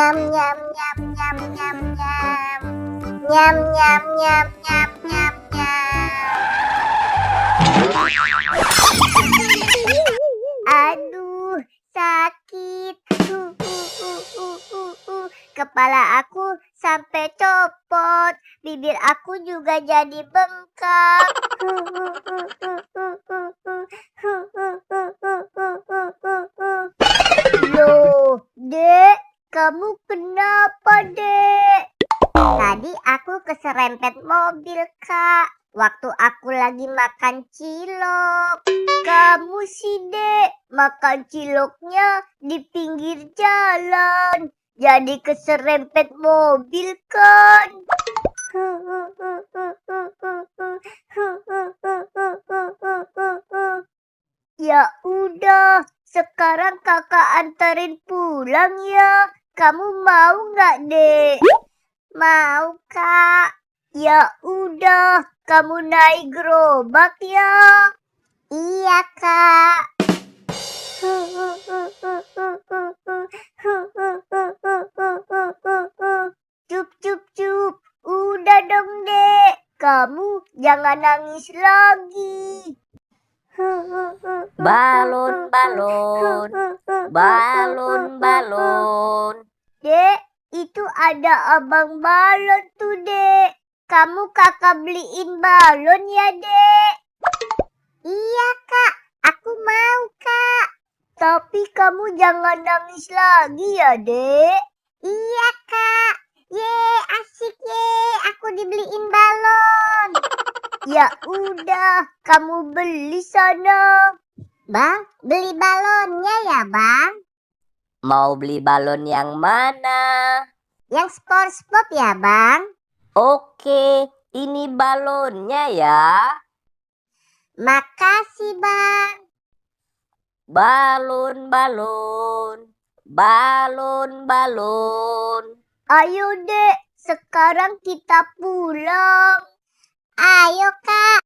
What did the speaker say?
Nyam nyam nyam nyam nyam nyam. Nyam nyam nyam nyam nyam nyam. Aduh, sakit. Kepala aku sampai copot. Bibir aku juga jadi bengkak. Loh, Dek, kamu kenapa, Dek? Tadi aku keserempet mobil, Kak. Waktu aku lagi makan cilok. Kamu sih, Dek, makan ciloknya di pinggir jalan. Jadi keserempet mobil kan? Ya udah, sekarang kakak anterin pulang ya. Kamu mau nggak, Dek? Mau, Kak. Ya udah, kamu naik gerobak ya. Iya, Kak. Cup cup cup. Udah dong, Dek. Kamu jangan nangis lagi. Balon, balon, balon, balon. Dek, itu ada abang balon tuh, Dek. Kamu kakak beliin balon ya, Dek? Iya, Kak. Aku mau, Kak. Tapi kamu jangan nangis lagi ya, Dek. Iya, Kak. Asik aku dibeliin balon. Ya udah, kamu beli sana. Bang, beli balonnya ya, Bang? Mau beli balon yang mana? Yang sport ya, Bang? Oke, ini balonnya ya. Makasih, Bang. Balon, balon, balon, balon. Ayo, Dek, sekarang kita pulang. Ayo, Kak.